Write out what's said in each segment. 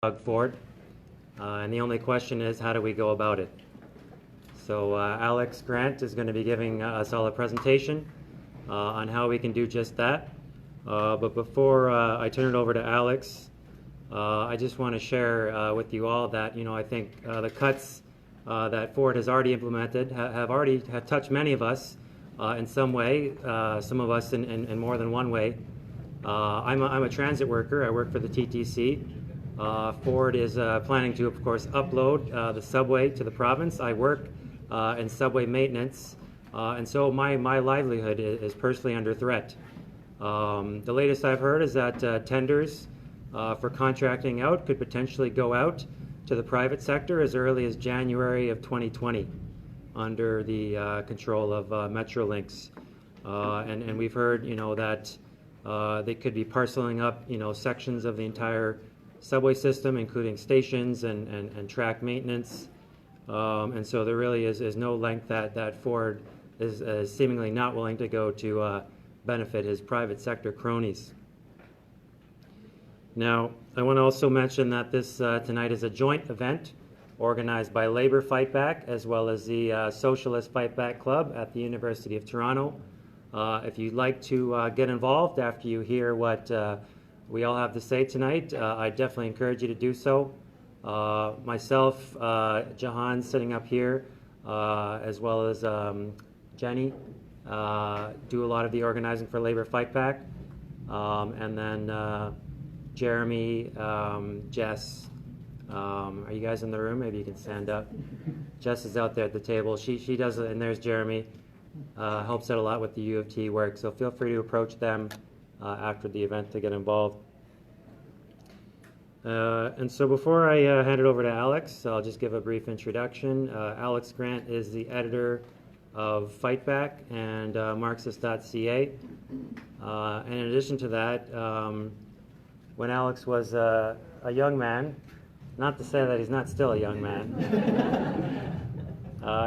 Doug Ford, and the only question is, how do we go about it? So Alex Grant is going to be giving us all a presentation on how we can do just that. But before I turn it over to Alex, I just want to share with you all that, I think the cuts that Ford has already implemented have touched many of us in some way, some of us in more than one way. I'm a transit worker. I work for the TTC. Ford is planning to, of course, upload the subway to the province. I work in subway maintenance, and so my livelihood is personally under threat. The latest I've heard is that tenders for contracting out could potentially go out to the private sector as early as January of 2020 under the control of Metrolinx. And we've heard, that they could be parceling up, sections of the entire subway system, including stations and track maintenance. And so there really is no length that Ford is seemingly not willing to go to benefit his private sector cronies. Now, I want to also mention that this tonight is a joint event organized by Labour Fightback as well as the Socialist Fightback Club at the University of Toronto. If you'd like to get involved after you hear what we all have to say tonight, I definitely encourage you to do so. Myself, Jahan sitting up here, as well as Jenny, do a lot of the organizing for Labour Fightback. And then Jeremy, Jess, are you guys in the room? Maybe you can stand up. Jess is out there at the table. She does it, and there's Jeremy. Helps out a lot with the U of T work, so feel free to approach them after the event to get involved. And so before I hand it over to Alex, I'll just give a brief introduction. Alex Grant is the editor of Fightback and Marxist.ca. And in addition to that, when Alex was a young man, not to say that he's not still a young man,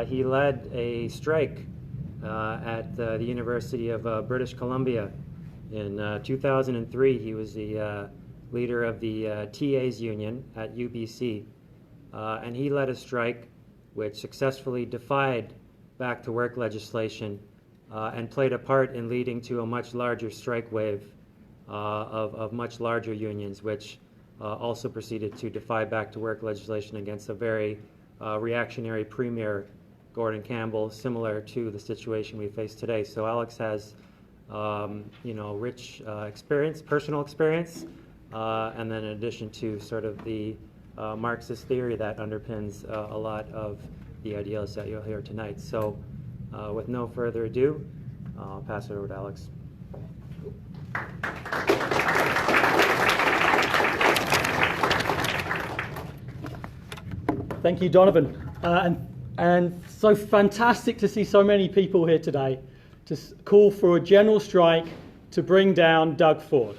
he led a strike at the University of British Columbia. In 2003, he was the leader of the TAs union at UBC, and he led a strike which successfully defied back-to-work legislation and played a part in leading to a much larger strike wave of much larger unions, which also proceeded to defy back-to-work legislation against a very reactionary premier, Gordon Campbell, similar to the situation we face today. So Alex has, rich experience, personal experience, and then in addition to sort of the Marxist theory that underpins a lot of the ideas that you'll hear tonight. So with no further ado, I'll pass it over to Alex. Thank you, Donovan. And so fantastic to see so many people here today to call for a general strike to bring down Doug Ford.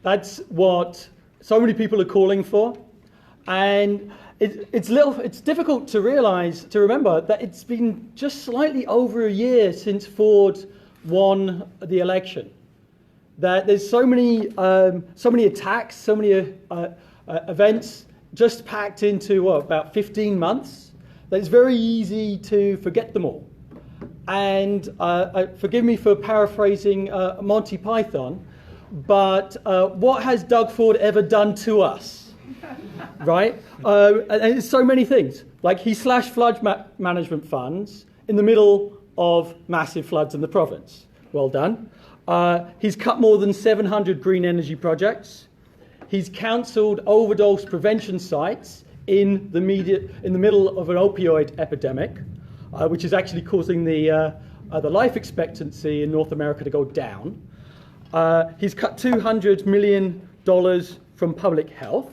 That's what so many people are calling for. And it's difficult to remember that it's been just slightly over a year since Ford won the election. That there's so many attacks, so many events just packed into about 15 months. That it's very easy to forget them all. And forgive me for paraphrasing Monty Python, but what has Doug Ford ever done to us? Right? And it's so many things. Like he slashed flood management funds in the middle of massive floods in the province. Well done. He's cut more than 700 green energy projects. He's cancelled overdose prevention sites in the middle of an opioid epidemic, which is actually causing the life expectancy in North America to go down. He's cut $200 million from public health,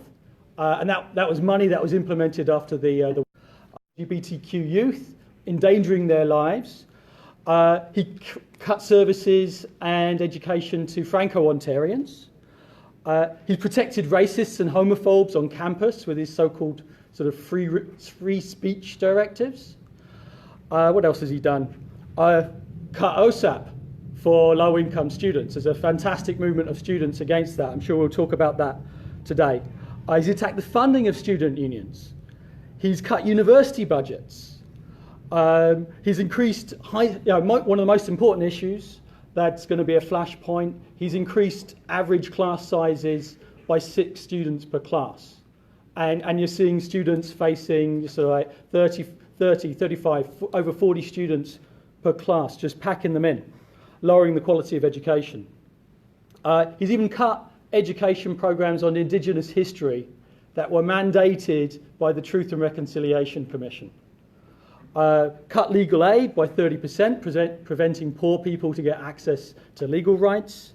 and that was money that was implemented after the LGBTQ youth, endangering their lives. He cut services and education to Franco-Ontarians. He protected racists and homophobes on campus with his so-called sort of free speech directives. What else has he done? Cut OSAP for low-income students. There's a fantastic movement of students against that. I'm sure we'll talk about that today. He's attacked the funding of student unions. He's cut university budgets. He's increased, one of the most important issues that's going to be a flashpoint, he's increased average class sizes by 6 students per class. And you're seeing students facing sort of like 30, 35, over 40 students per class, just packing them in, lowering the quality of education. He's even cut education programs on Indigenous history that were mandated by the Truth and Reconciliation Commission. Cut legal aid by 30%, preventing poor people to get access to legal rights.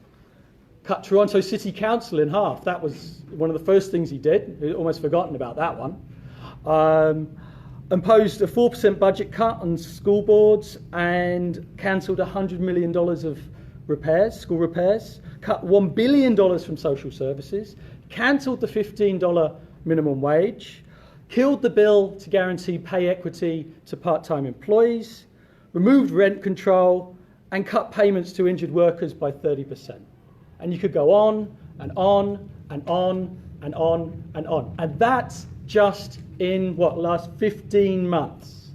Cut Toronto City Council in half. That was one of the first things he did. I'd almost forgotten about that one. Imposed a 4% budget cut on school boards and cancelled $100 million of repairs, school repairs. Cut $1 billion from social services. Cancelled the $15 minimum wage. Killed the bill to guarantee pay equity to part-time employees. Removed rent control and cut payments to injured workers by 30%. And you could go on and on and on and on and on. And that's just in, last 15 months.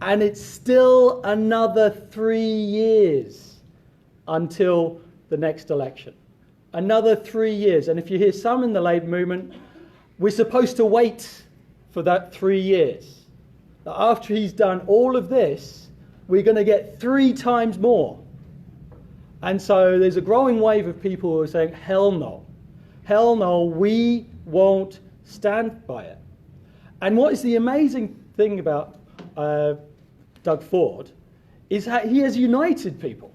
And it's still another 3 years until the next election. Another 3 years. And if you hear some in the Labour movement, we're supposed to wait for that 3 years. After he's done all of this, we're going to get 3 times more. And so there's a growing wave of people who are saying, hell no, we won't stand by it. And what is the amazing thing about Doug Ford is that he has united people.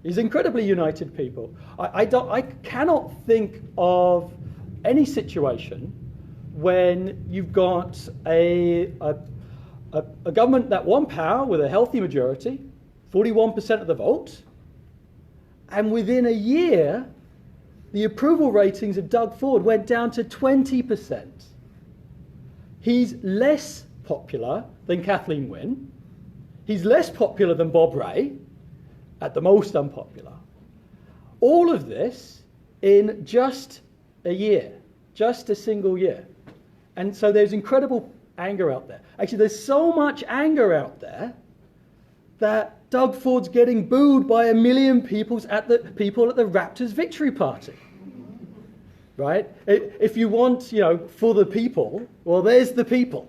He's incredibly united people. I cannot think of any situation when you've got a government that won power with a healthy majority, 41% of the vote, and within a year, the approval ratings of Doug Ford went down to 20%. He's less popular than Kathleen Wynne. He's less popular than Bob Rae, at the most unpopular. All of this in just a year, just a single year. And so there's incredible anger out there. Actually, there's so much anger out there that Doug Ford's getting booed by 1 million people at the Raptors victory party. Right? If you want, for the people, well, there's the people.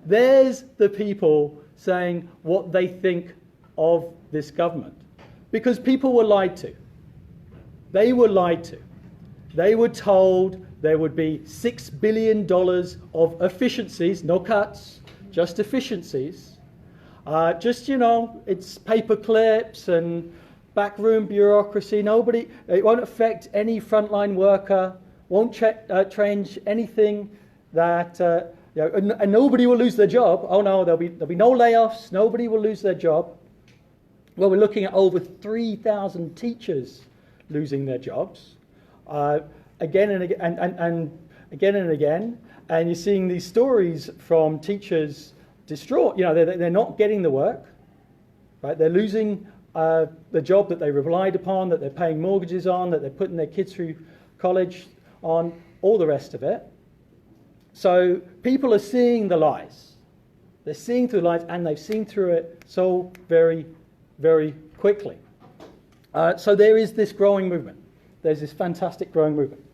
There's the people saying what they think of this government. Because people were lied to. They were lied to. They were told there would be $6 billion of efficiencies, no cuts, just efficiencies. It's paper clips and backroom bureaucracy. It won't affect any frontline worker, won't change anything that, and nobody will lose their job. Oh no, there'll be no layoffs, nobody will lose their job. Well, we're looking at over 3,000 teachers losing their jobs, again and again, and again and again. And you're seeing these stories from teachers distraught. They're not getting the work, right? They're losing the job that they relied upon, that they're paying mortgages on, that they're putting their kids through college on, all the rest of it. So people are seeing the lies. They're seeing through the lies, and they've seen through it so very, very quickly. So there is this growing movement. There's this fantastic growing movement.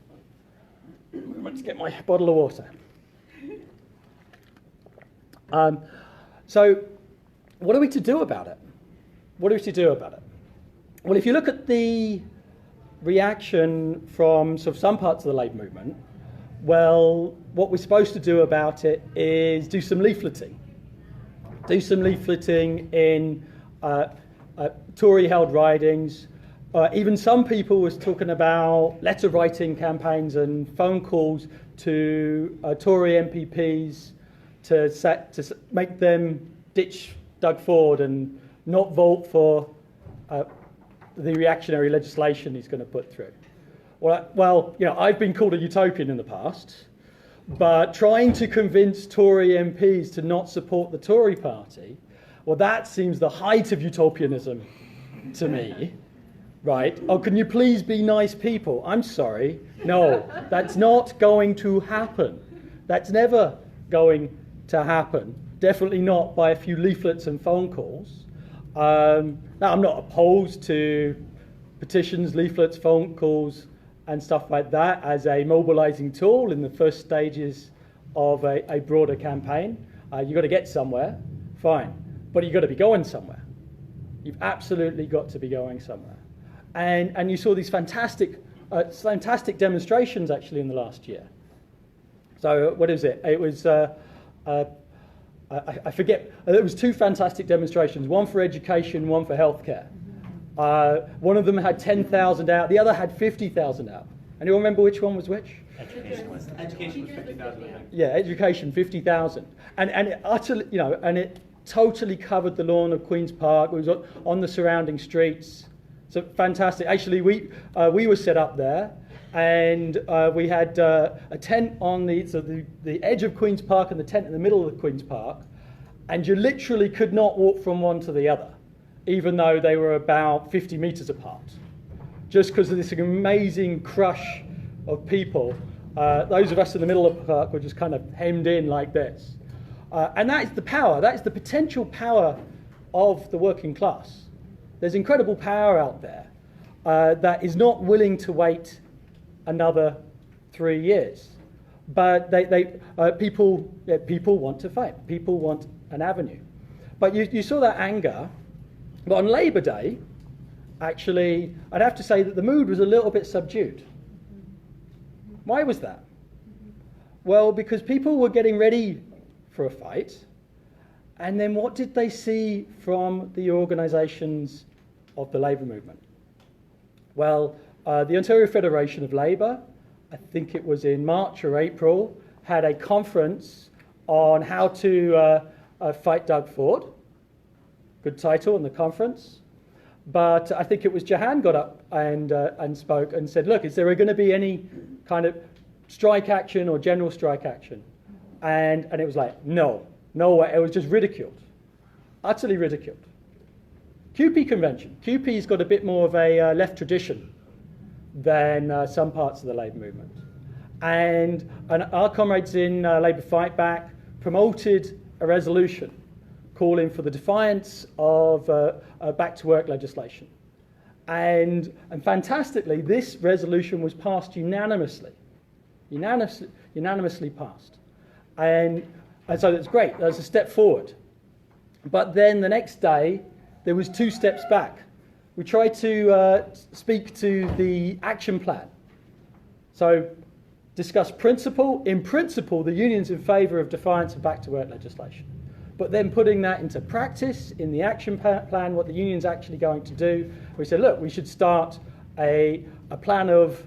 Let's get my bottle of water. So what are we to do about it? What are we to do about it? Well, if you look at the reaction from sort of some parts of the Labour movement, well, what we're supposed to do about it is do some leafleting. Do some leafleting in Tory-held ridings. Even some people was talking about letter-writing campaigns and phone calls to Tory MPPs to make them ditch Doug Ford and not vote for the reactionary legislation he's going to put through. Well, I've been called a utopian in the past, but trying to convince Tory MPs to not support the Tory party, well, that seems the height of utopianism to me. right? Oh, can you please be nice people? I'm sorry. No, that's not going to happen. That's never going to happen. Definitely not by a few leaflets and phone calls. Now, I'm not opposed to petitions, leaflets, phone calls, and stuff like that as a mobilizing tool in the first stages of a broader campaign. You've got to get somewhere, fine, but you've got to be going somewhere. You've absolutely got to be going somewhere. And you saw these fantastic demonstrations actually in the last year. So what is it? It was, I forget, it was 2 fantastic demonstrations, one for education, one for healthcare. One of them had 10,000 out, the other had 50,000 out. Anyone remember which one was which? Education was 50,000. Yeah, education, 50,000. And it utterly, and it totally covered the lawn of Queen's Park. It was on the surrounding streets. So fantastic. Actually, we were set up there, and we had a tent on the edge of Queen's Park and the tent in the middle of Queen's Park, and you literally could not walk from one to the other, even though they were about 50 meters apart, just because of this amazing crush of people. Those of us in the middle of the park were just kind of hemmed in like this. And that is the power, that is the potential power of the working class. There's incredible power out there that is not willing to wait another 3 years. But people want to fight. People want an avenue. But you saw that anger. But on Labour Day, actually, I'd have to say that the mood was a little bit subdued. Why was that? Well, because people were getting ready for a fight. And then what did they see from the organisations of the Labour movement? Well, the Ontario Federation of Labour, I think it was in March or April, had a conference on how to fight Doug Ford. Good title in the conference. But I think it was Jahan got up and spoke and said, look, is there going to be any kind of strike action or general strike action? And it was like, no way. It was just ridiculed, utterly ridiculed. QP convention. QP's got a bit more of a left tradition than some parts of the Labour movement. And our comrades in Labour Fightback promoted a resolution calling for the defiance of back-to-work legislation. And fantastically, this resolution was passed unanimously passed. And so that's great. That's a step forward. But then the next day, there was 2 steps back. We tried to speak to the action plan. So discuss principle. In principle, the union's in favour of defiance of back-to-work legislation. But then putting that into practice in the action plan, what the union's actually going to do, we said, look, we should start a plan of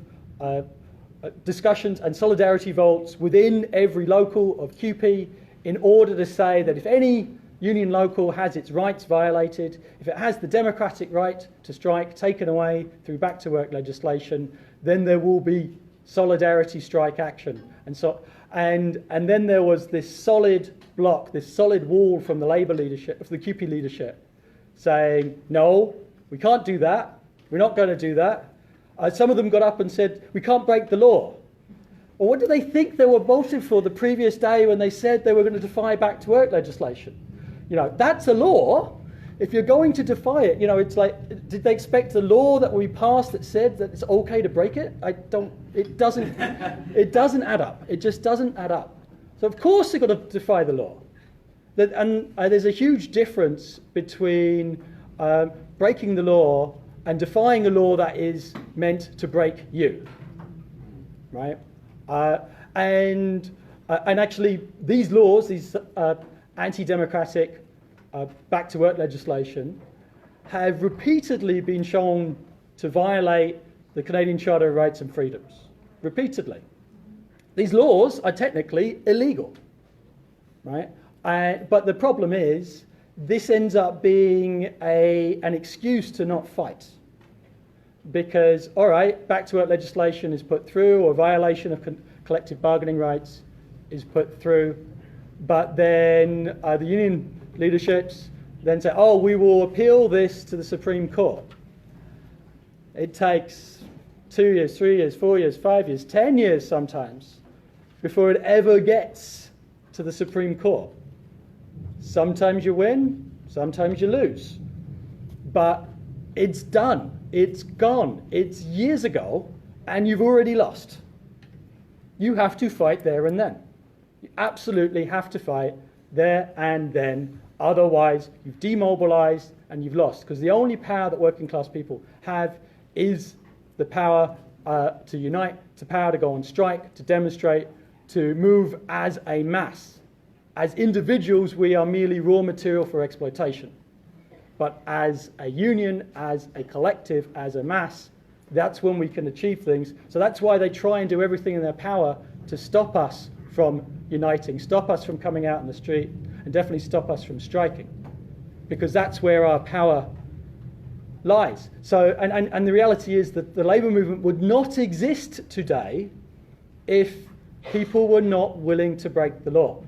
discussions and solidarity votes within every local of QP in order to say that if any union local has its rights violated, if it has the democratic right to strike taken away through back-to-work legislation, then there will be solidarity strike action. And then there was this solid block, this solid wall from the Labour leadership, from the QP leadership, saying, no, we can't do that. We're not going to do that. Some of them got up and said, we can't break the law. Well, what do they think they were voting for the previous day when they said they were going to defy back-to-work legislation? That's a law. If you're going to defy it, it's like, did they expect a law that will be passed that said that it's okay to break it? It doesn't add up. It just doesn't add up. So of course they've got to defy the law. And there's a huge difference between breaking the law and defying a law that is meant to break you, right? And actually these laws, these anti-democratic back-to-work legislation have repeatedly been shown to violate the Canadian Charter of Rights and Freedoms. Repeatedly. These laws are technically illegal, right? But the problem is, this ends up being an excuse to not fight. Because, all right, back-to-work legislation is put through, or violation of collective bargaining rights is put through, but then the union leaderships then say, oh, we will appeal this to the Supreme Court. It takes 2 years, 3 years, 4 years, 5 years, 10 years sometimes before it ever gets to the Supreme Court. Sometimes you win, sometimes you lose. But it's done. It's gone. It's years ago, and you've already lost. You have to fight there and then. You absolutely have to fight there and then. Otherwise, you've demobilized and you've lost. Because the only power that working class people have is the power to unite, the power to go on strike, to demonstrate, to move as a mass. As individuals, we are merely raw material for exploitation. But as a union, as a collective, as a mass, that's when we can achieve things. So that's why they try and do everything in their power to stop us from uniting, stop us from coming out in the street, and definitely stop us from striking. Because that's where our power lies. So, and the reality is that the labour movement would not exist today if people were not willing to break the law.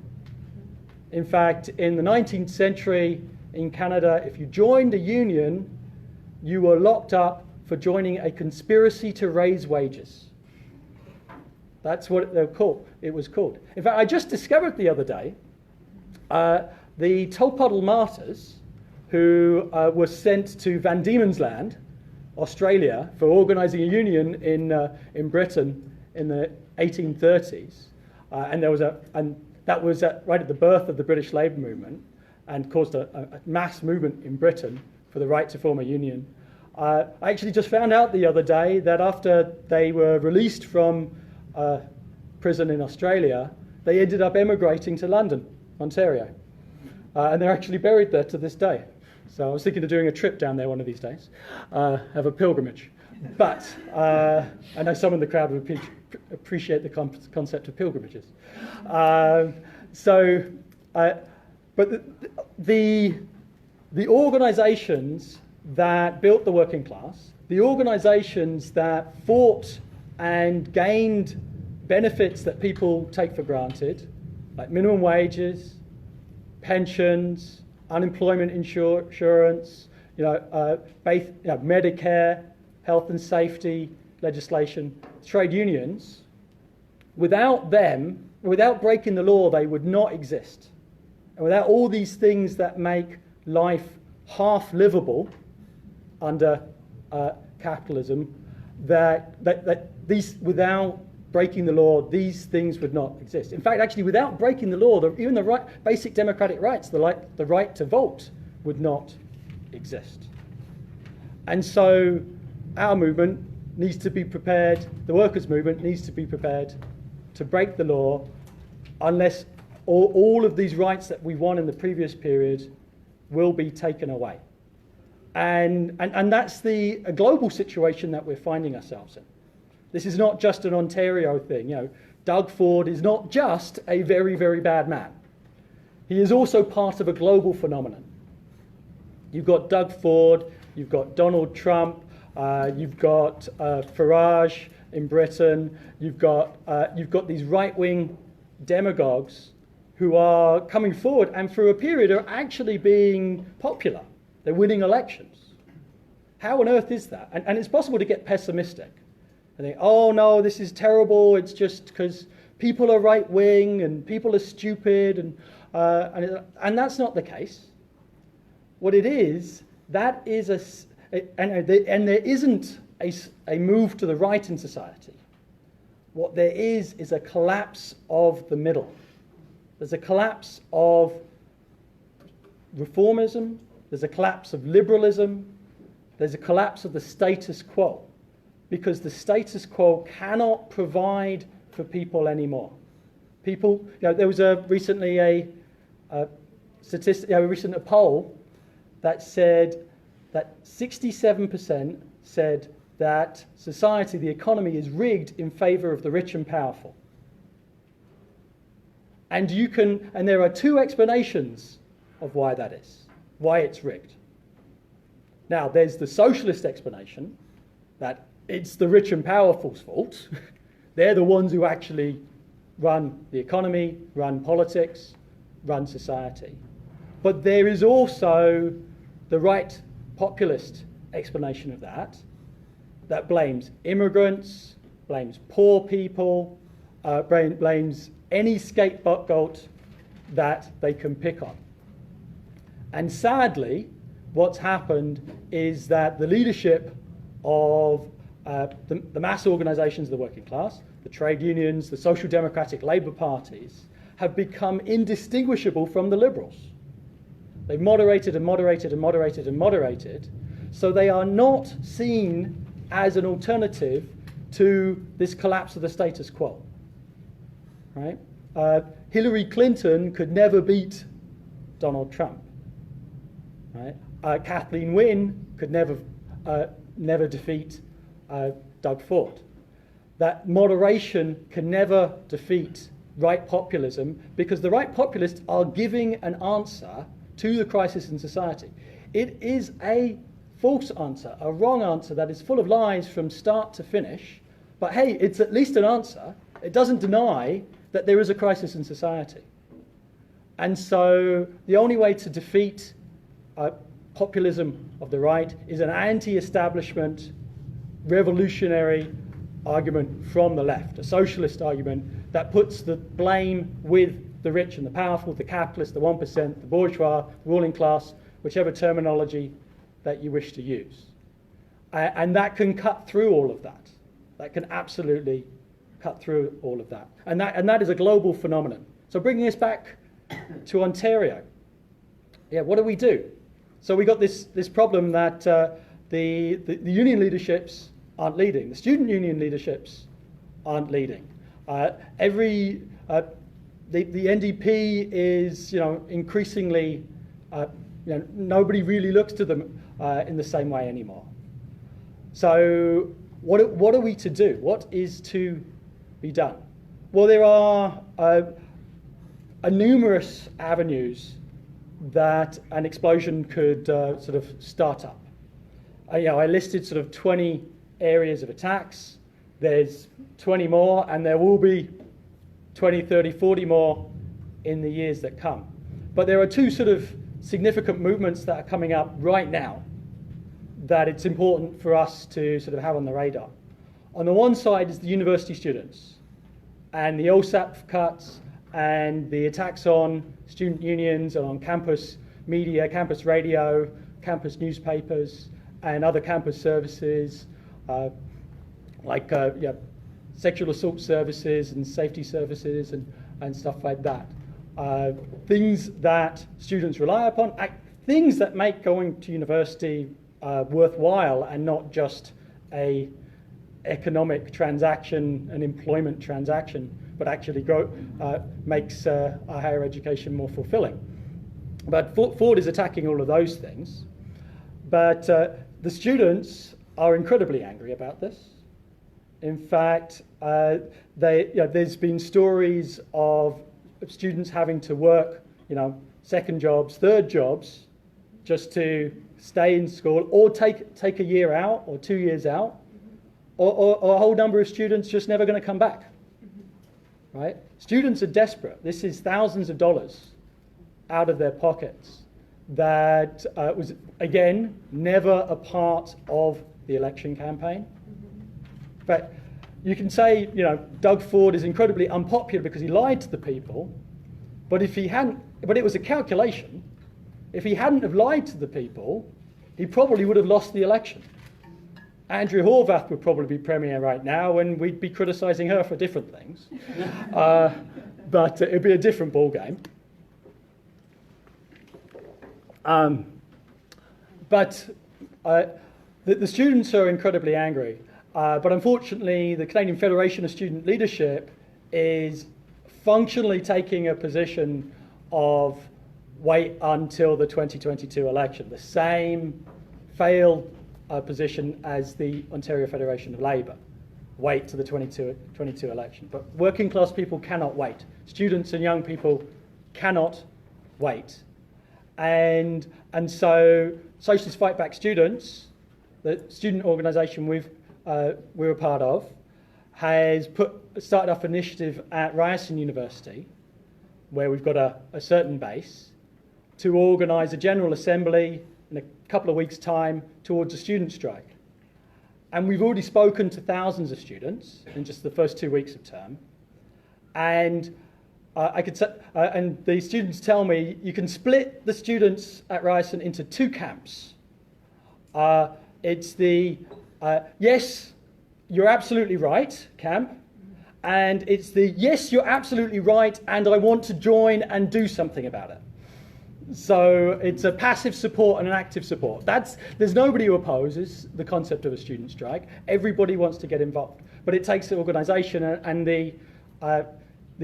In fact, in the 19th century in Canada, if you joined a union, you were locked up for joining a conspiracy to raise wages. That's what it was called. In fact, I just discovered the other day the Tolpuddle martyrs who were sent to Van Diemen's Land, Australia, for organising a union in Britain in the 1830s, and that was right at the birth of the British labour movement, and caused a mass movement in Britain for the right to form a union. I actually just found out the other day that after they were released from prison in Australia, they ended up emigrating to London, Ontario. And they're actually buried there to this day. So I was thinking of doing a trip down there one of these days, have a pilgrimage. But I know some in the crowd would appreciate the concept of pilgrimages. But the organisations that built the working class, the organisations that fought and gained benefits that people take for granted, like minimum wages, pensions, unemployment insurance, Medicare, health and safety legislation, trade unions, without them, without breaking the law, they would not exist. And without all these things that make life half livable under capitalism, without breaking the law, these things would not exist. In fact, actually, without breaking the law, even the basic democratic rights, the right to vote, would not exist. And so our movement needs to be prepared, the workers' movement needs to be prepared to break the law unless all of these rights that we won in the previous period will be taken away. And that's a global situation that we're finding ourselves in. This is not just an Ontario thing. Doug Ford is not just a very, very bad man. He is also part of a global phenomenon. You've got Doug Ford, you've got Donald Trump, you've got Farage in Britain, you've got these right-wing demagogues who are coming forward and for a period are actually being popular. They're winning elections. How on earth is that? And it's possible to get pessimistic and think, oh no, this is terrible, it's just because people are right-wing and people are stupid, and that's not the case. What it is, that is and there isn't a move to the right in society. What there is a collapse of the middle. There's a collapse of reformism, there's a collapse of liberalism, there's a collapse of the status quo, because the status quo cannot provide for people anymore. People, there was recently a poll that said that 67% said that society, the economy, is rigged in favour of the rich and powerful. And there are two explanations of why that is, why it's rigged. Now, there's the socialist explanation that it's the rich and powerful's fault. They're the ones who actually run the economy, run politics, run society. But there is also the right populist explanation of that, that blames immigrants, blames poor people, blames any scapegoat that they can pick on. And sadly, what's happened is that the leadership of the mass organisations of the working class, the trade unions, the social democratic labour parties, have become indistinguishable from the liberals. They've moderated and moderated and moderated and moderated, so they are not seen as an alternative to this collapse of the status quo. Right? Hillary Clinton could never beat Donald Trump. Right? Kathleen Wynne could never defeat Doug Ford. That moderation can never defeat right populism, because the right populists are giving an answer to the crisis in society. It is a false answer, a wrong answer that is full of lies from start to finish, but hey, it's at least an answer. It doesn't deny that there is a crisis in society. And so the only way to defeat populism of the right is an anti-establishment, revolutionary argument from the left, a socialist argument that puts the blame with the rich and the powerful, the capitalists, the 1%, the bourgeois, ruling class, whichever terminology that you wish to use. And that can cut through all of that. That can absolutely cut through all of that. And that is a global phenomenon. So bringing us back to Ontario. Yeah, what do we do? So we got this problem that the union leaderships aren't leading. The student union leaderships aren't leading. The NDP is, increasingly, nobody really looks to them in the same way anymore. So what are we to do? What is to be done? Well, there are numerous avenues that an explosion could sort of start up. I listed sort of 20 areas of attacks. There's 20 more, and there will be 20, 30, 40 more in the years that come. But there are two sort of significant movements that are coming up right now that it's important for us to sort of have on the radar. On the one side is the university students and the OSAP cuts and the attacks on student unions and on campus media, campus radio, campus newspapers, and other campus services like sexual assault services and safety services and stuff like that. Things that students rely upon, things that make going to university worthwhile and not just a economic transaction, an employment transaction, but actually makes our higher education more fulfilling. But Ford is attacking all of those things. But the students are incredibly angry about this. In fact, there's been stories of students having to work, second jobs, third jobs, just to stay in school, or take a year out or 2 years out, or a whole number of students just never going to come back. Right? Students are desperate. This is thousands of dollars out of their pockets that was, again, never a part of the election campaign. But you can say, Doug Ford is incredibly unpopular because he lied to the people, but it was a calculation. If he hadn't have lied to the people, he probably would have lost the election. Andrea Horwath would probably be Premier right now, and we'd be criticising her for different things. But it'd be a different ballgame. But the students are incredibly angry. But unfortunately, the Canadian Federation of Student Leadership is functionally taking a position of wait until the 2022 election, the same failed position as the Ontario Federation of Labour. Wait to the 22 election. But working class people cannot wait. Students and young people cannot wait. And so Socialist Fightback Students, the student organisation we're a part of, has started off an initiative at Ryerson University, where we've got a certain base, to organise a general assembly in a couple of weeks' time towards a student strike. And we've already spoken to thousands of students in just the first 2 weeks of term. And and the students tell me you can split the students at Ryerson into 2 camps. It's the yes, you're absolutely right camp, and it's the yes, you're absolutely right, and I want to join and do something about it. So it's a passive support and an active support. There's nobody who opposes the concept of a student strike. Everybody wants to get involved, but it takes an organisation, and the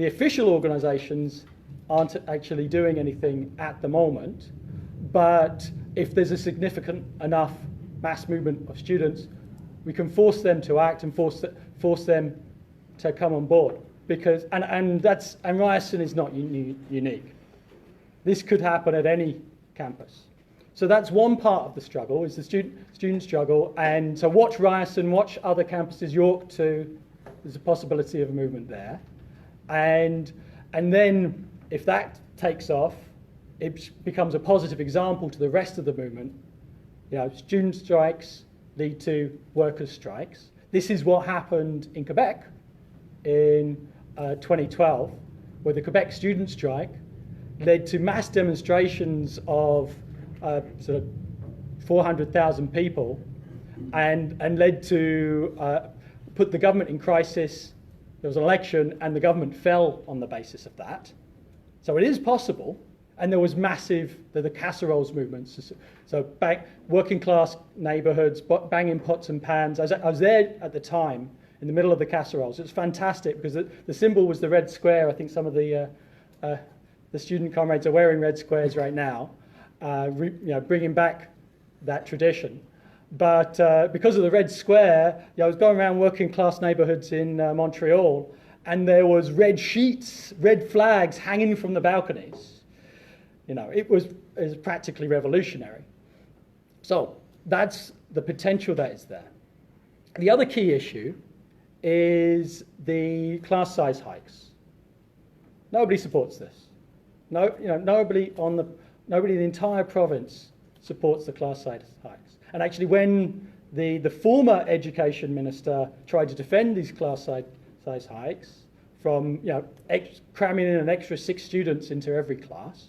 official organisations aren't actually doing anything at the moment. But if there's a significant enough mass movement of students, we can force them to act and force them to come on board. Because and Ryerson is not unique. This could happen at any campus. So that's one part of the struggle, is the student struggle. And so watch Ryerson, watch other campuses. York too, there's a possibility of a movement there. And then if that takes off, it becomes a positive example to the rest of the movement. You know, student strikes lead to workers' strikes. This is what happened in Quebec in 2012, where the Quebec student strike led to mass demonstrations of sort of 400,000 people, and led to put the government in crisis. There was an election, and the government fell on the basis of that. So it is possible, and there was the casseroles movements. So working class neighbourhoods, banging pots and pans. I was there at the time, in the middle of the casseroles. It was fantastic because the symbol was the red square. I think some of the student comrades are wearing red squares right now, bringing back that tradition. But because of the red square, I was going around working class neighbourhoods in Montreal, and there was red sheets, red flags hanging from the balconies. It was practically revolutionary. So that's the potential that is there. The other key issue is the class size hikes. Nobody supports this. Nobody in the entire province supports the class size hikes. And actually, when the former education minister tried to defend these class size hikes from cramming in an extra 6 students into every class,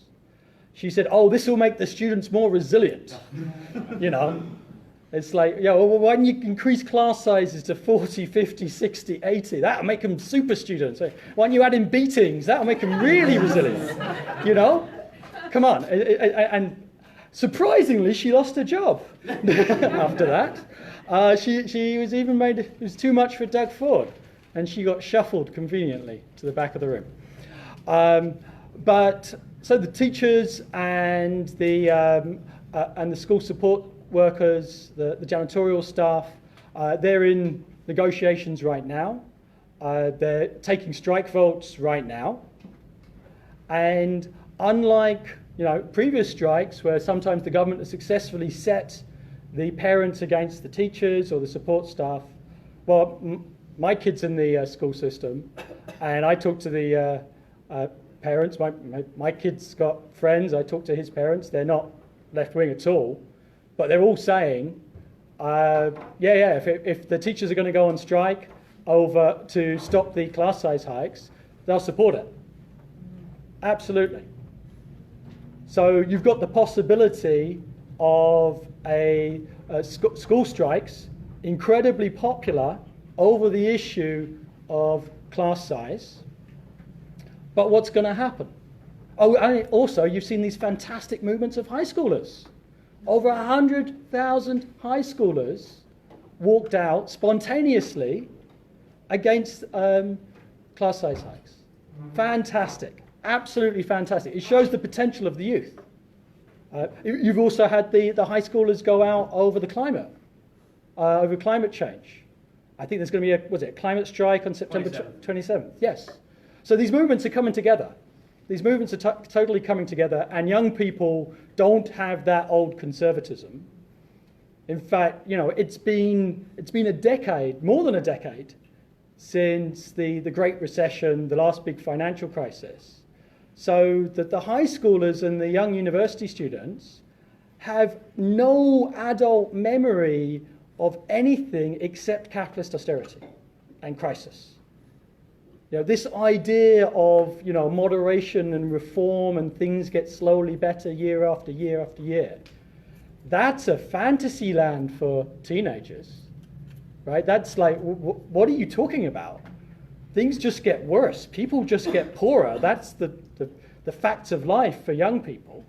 she said, "Oh, this will make the students more resilient." It's like, well, why don't you increase class sizes to 40, 50, 60, 80? That'll make them super students. Why don't you add in beatings? That'll make them really resilient. Come on. And surprisingly, she lost her job after that. She was even made, it was too much for Doug Ford, and she got shuffled conveniently to the back of the room. So the teachers and the school support workers, the janitorial staff, they're in negotiations right now. They're taking strike votes right now. And unlike previous strikes, where sometimes the government has successfully set the parents against the teachers or the support staff, well, my kid's in the school system, and I talk to the parents. My kid's got friends. I talk to his parents. They're not left-wing at all, but they're all saying, if the teachers are going to go on strike over to stop the class size hikes, they'll support it. Absolutely. So you've got the possibility of school strikes, incredibly popular over the issue of class size. But what's going to happen? Oh, and also you've seen these fantastic movements of high schoolers. Over 100,000 high schoolers walked out spontaneously against class size hikes. Fantastic. Absolutely fantastic. It shows the potential of the youth. You've also had the high schoolers go out over the climate, over climate change. I think there's going to be a climate strike on September 27th. Yes. So these movements are coming together. These movements are totally coming together, and young people don't have that old conservatism. In fact, it's been a decade, more than a decade, since the Great Recession, the last big financial crisis. So that the high schoolers and the young university students have no adult memory of anything except capitalist austerity and crisis. This idea of moderation and reform and things get slowly better year after year after year, that's a fantasy land for teenagers, right? That's like, what are you talking about? Things just get worse. People just get poorer. That's the facts of life for young people.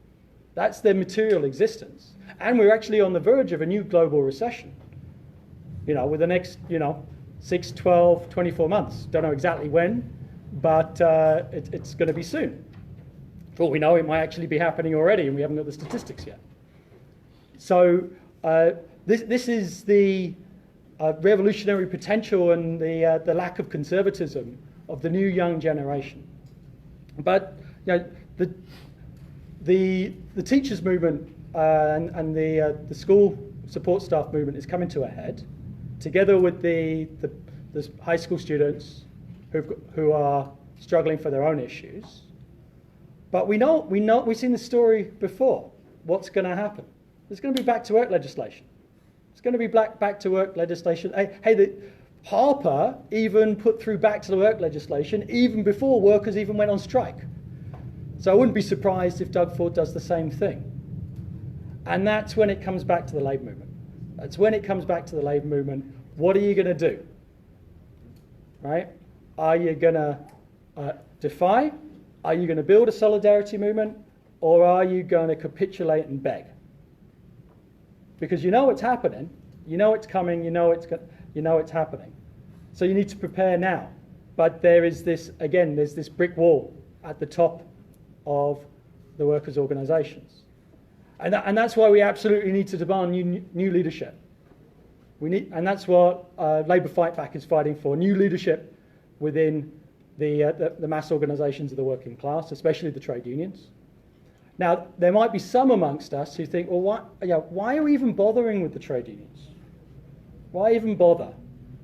That's their material existence. And we're actually on the verge of a new global recession, with the next, 6, 12, 24 months. Don't know exactly when, but it's going to be soon. For all we know, it might actually be happening already, and we haven't got the statistics yet. So this is the revolutionary potential and the lack of conservatism of the new young generation. But the teachers movement and the school support staff movement is coming to a head, together with the high school students who are struggling for their own issues. But we've seen the story before. What's going to happen? There's going to be back to work legislation. It's going to be back to work legislation. Harper even put through back to work legislation even before workers even went on strike. So I wouldn't be surprised if Doug Ford does the same thing. And that's when it comes back to the labour movement. That's when it comes back to the labour movement. What are you going to do? Right? Are you going to defy? Are you going to build a solidarity movement? Or are you going to capitulate and beg? Because you know it's happening. You know it's coming. You know it's happening. So you need to prepare now. But there's this brick wall at the top of the workers' organisations. And that's why we absolutely need to demand new leadership. And that's what Labour Fightback is fighting for, new leadership within the mass organisations of the working class, especially the trade unions. Now, there might be some amongst us who think, well, why are we even bothering with the trade unions? Why even bother?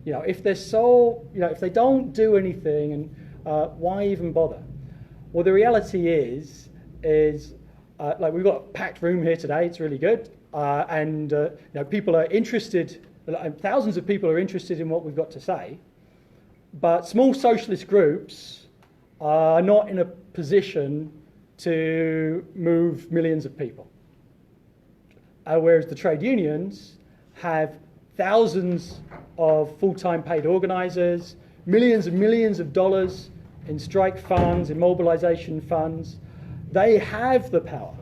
If they're if they don't do anything, and why even bother? Well, the reality is we've got a packed room here today. It's really good, and people are interested. Thousands of people are interested in what we've got to say, but small socialist groups are not in a position to move millions of people, whereas the trade unions have thousands of full-time paid organisers, millions and millions of dollars in strike funds, in mobilisation funds. They have the power.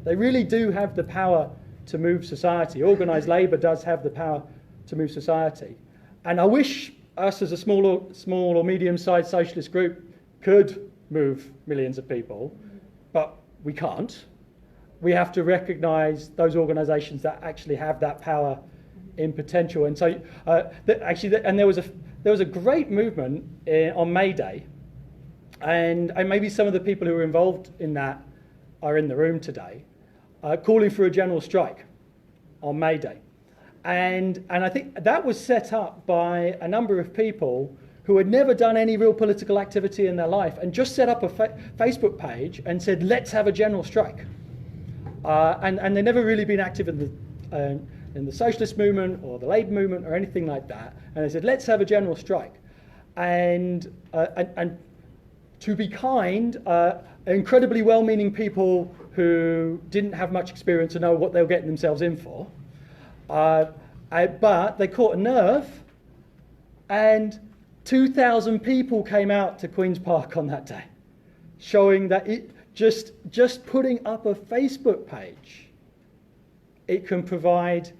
They really do have the power to move society. Organised labour does have the power to move society. And I wish us as a small or medium-sized socialist group could move millions of people, but we can't. We have to recognise those organisations that actually have that power in potential. And so, and there was a great movement on May Day, and maybe some of the people who were involved in that are in the room today, calling for a general strike on May Day. And I think that was set up by a number of people who had never done any real political activity in their life and just set up a Facebook page and said, let's have a general strike. And they'd never really been active in the socialist movement or the labour movement or anything like that. And they said, let's have a general strike. And to be kind, incredibly well-meaning people who didn't have much experience to know what they were getting themselves in for. But they caught a nerve, and 2,000 people came out to Queen's Park on that day, showing that just putting up a Facebook page, it can provide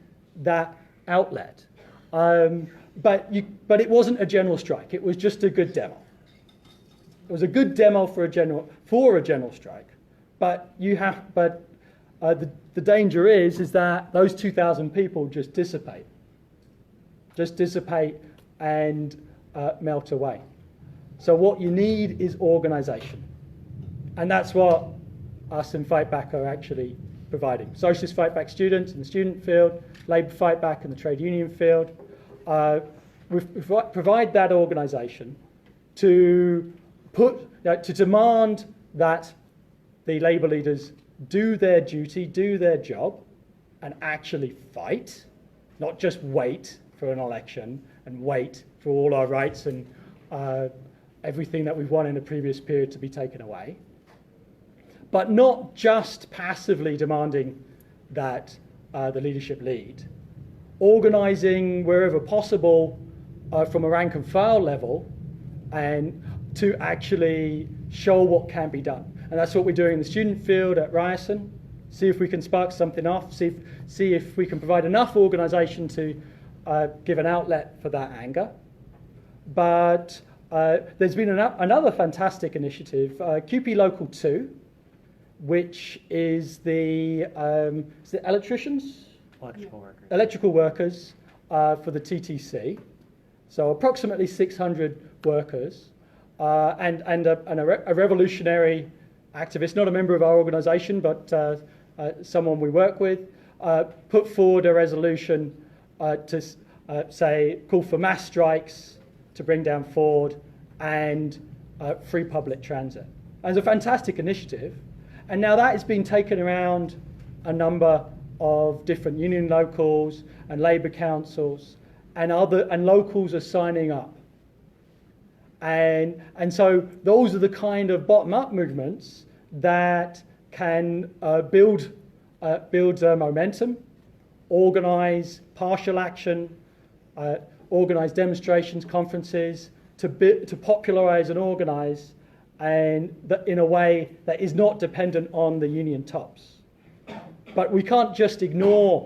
that outlet. But it wasn't a general strike. It was just a good demo. It was a good demo for a general strike. But the danger is that those 2,000 people just dissipate and melt away. So what you need is organisation, and that's what us in Fightback are actually providing. Socialist Fightback students in the student field, Labour Fightback in the trade union field. We provide that organisation to demand that the labour leaders do their duty, do their job, and actually fight, not just wait for an election and wait for all our rights and everything that we've won in a previous period to be taken away, but not just passively demanding that the leadership lead, organising wherever possible from a rank and file level and to actually show what can be done. And that's what we're doing in the student field at Ryerson. See if we can spark something off, see if we can provide enough organisation to give an outlet for that anger. But there's been another fantastic initiative, QP Local 2, which is the electricians? Electrical workers for the TTC. So approximately 600 workers and a revolutionary activist, not a member of our organisation, but someone we work with, put forward a resolution to call for mass strikes to bring down Ford and free public transit. And it's a fantastic initiative. And now that is being taken around a number of different union locals and labour councils, and locals are signing up. And so those are the kind of bottom-up movements that can build momentum, organise partial action, organise demonstrations, conferences, to popularise and organise, and in a way that is not dependent on the union tops. But we can't just ignore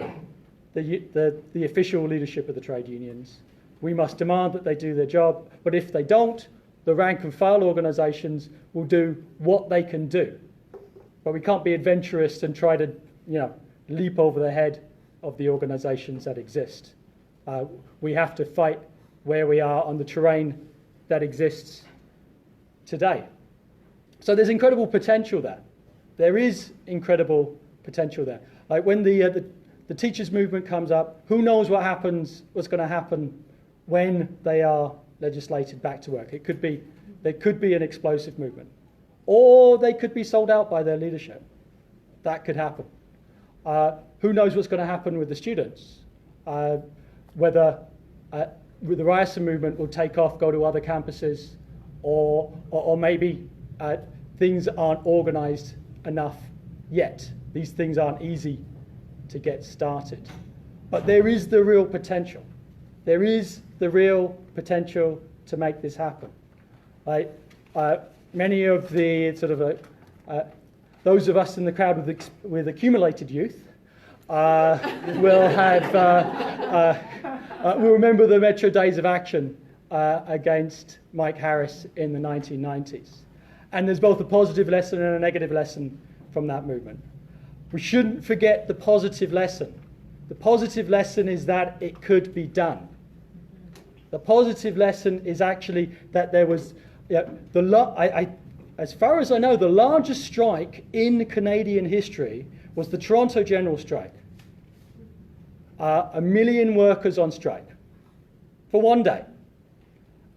the official leadership of the trade unions. We must demand that they do their job, but if they don't, the rank and file organisations will do what they can do. But we can't be adventurous and try to, leap over the head of the organisations that exist. We have to fight where we are on the terrain that exists today. So there's incredible potential there. There is incredible potential there. Like when the teachers' movement comes up, who knows what's going to happen when they are legislated back to work. There could be an explosive movement. Or they could be sold out by their leadership. That could happen. Who knows what's going to happen with the students? Whether the Ryerson movement will take off, go to other campuses, or maybe things aren't organised enough yet. These things aren't easy to get started. But there is the real potential. There is the real potential to make this happen. Many of the those of us in the crowd with accumulated youth will remember the Metro Days of Action against Mike Harris in the 1990s. And there's both a positive lesson and a negative lesson from that movement. We shouldn't forget the positive lesson. The positive lesson is that it could be done. The positive lesson is actually that there was, as far as I know, the largest strike in Canadian history was the Toronto General Strike. 1 million workers on strike for one day,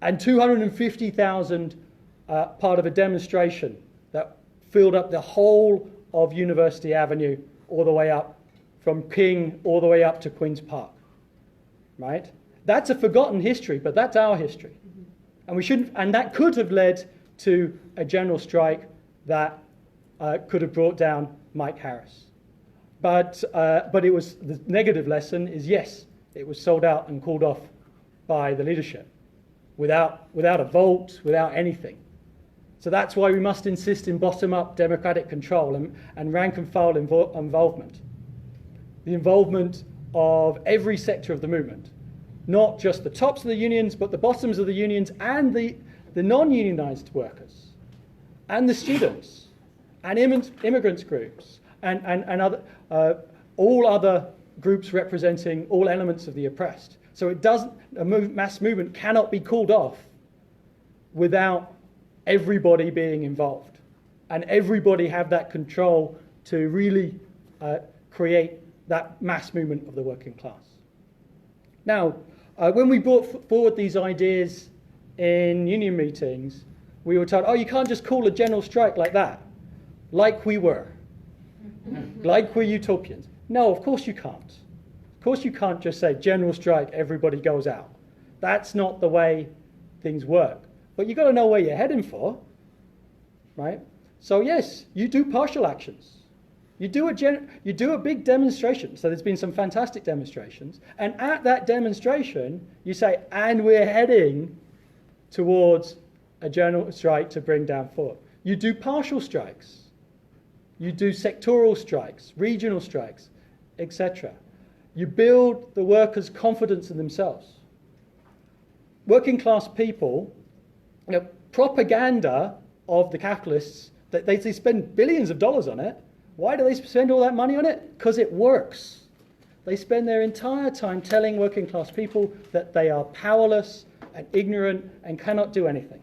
and 250,000 part of a demonstration that filled up the whole of University Avenue all the way up from King all the way up to Queen's Park, right? That's a forgotten history, but that's our history. And we shouldn't, and that could have led to a general strike that could have brought down Mike Harris. But it was, the negative lesson is, yes, it was sold out and called off by the leadership without a vote, without anything. So that's why we must insist in bottom-up democratic control and rank-and-file involvement. The involvement of every sector of the movement, not just the tops of the unions, but the bottoms of the unions and the non-unionized workers, and the students, and immigrants groups, and other, all other groups representing all elements of the oppressed. So a mass movement cannot be called off without everybody being involved, and everybody have that control to really create that mass movement of the working class. Now, when we brought forward these ideas in union meetings, we were told, oh, you can't just call a general strike like that, like we were, like we're utopians. No, of course you can't. Of course you can't just say general strike, everybody goes out. That's not the way things work. But you've got to know where you're heading for, right? So yes, you do partial actions. You do a big demonstration. So there's been some fantastic demonstrations. And at that demonstration, you say, and we're heading towards a general strike to bring down Ford. You do partial strikes. You do sectoral strikes, regional strikes, etc. You build the workers' confidence in themselves. Working class people, propaganda of the capitalists, they spend billions of dollars on it. Why do they spend all that money on it? Because it works. They spend their entire time telling working class people that they are powerless and ignorant and cannot do anything.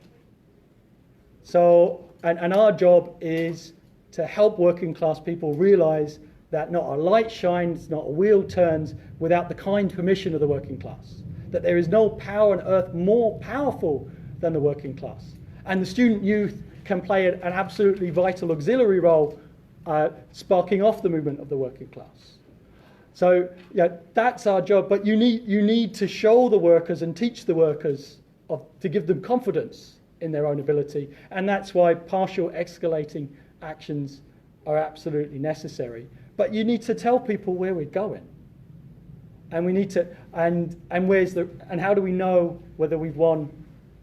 So, and our job is to help working class people realize that not a light shines, not a wheel turns without the kind permission of the working class. That there is no power on earth more powerful than the working class. And the student youth can play an absolutely vital auxiliary role sparking off the movement of the working class. So yeah, that's our job, but you need to show the workers and teach the workers to give them confidence in their own ability, and that's why partial escalating actions are absolutely necessary. But you need to tell people where we're going. And we need to, and how do we know whether we've won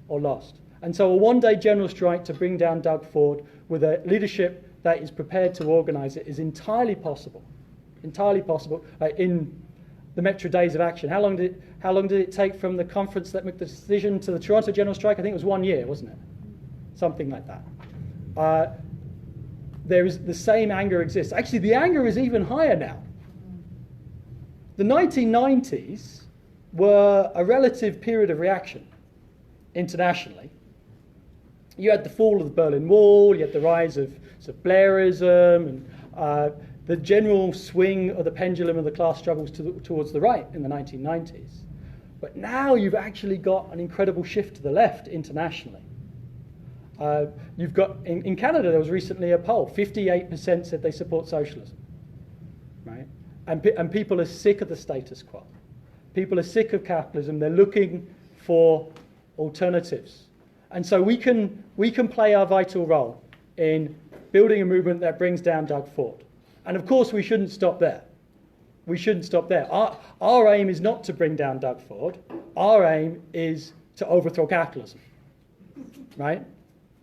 or lost? And so a one-day general strike to bring down Doug Ford with a leadership that is prepared to organise it is entirely possible. Entirely possible in the Metro Days of Action. How long did it take from the conference that made the decision to the Toronto general strike? I think it was 1 year, wasn't it? Something like that. There is the same anger exists. Actually, the anger is even higher now. The 1990s were a relative period of reaction internationally. You had the fall of the Berlin Wall, you had the rise of Blairism, and the general swing of the pendulum of the class struggles towards the right in the 1990s. But now you've actually got an incredible shift to the left internationally. You've got, in Canada, there was recently a poll, 58% said they support socialism, right? And people are sick of the status quo. People are sick of capitalism. They're looking for alternatives. And so we can play our vital role in building a movement that brings down Doug Ford. And of course, we shouldn't stop there. We shouldn't stop there. Our aim is not to bring down Doug Ford. Our aim is to overthrow capitalism, right?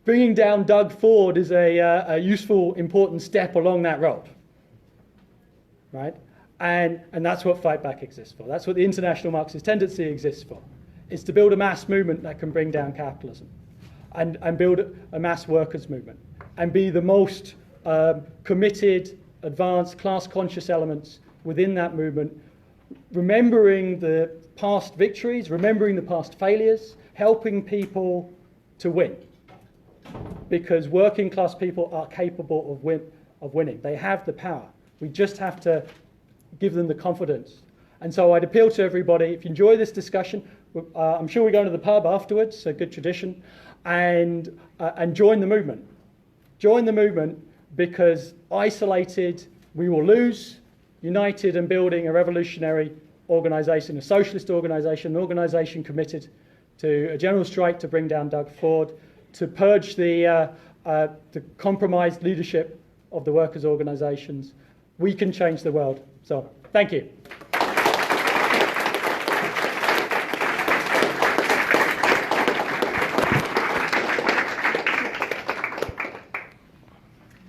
Bringing down Doug Ford is a useful, important step along that road, right? And that's what Fightback exists for. That's what the International Marxist Tendency exists for. It's to build a mass movement that can bring down capitalism and build a mass workers' movement and be the most committed, advanced, class-conscious elements within that movement, remembering the past victories, remembering the past failures, helping people to win. Because working class people are capable of winning. They have the power. We just have to give them the confidence. And so I'd appeal to everybody, if you enjoy this discussion, I'm sure we're going to the pub afterwards, a good tradition, and join the movement. Join the movement, because isolated we will lose, united and building a revolutionary organisation, a socialist organisation, an organisation committed to a general strike to bring down Doug Ford, to purge the compromised leadership of the workers' organisations. We can change the world. So, thank you.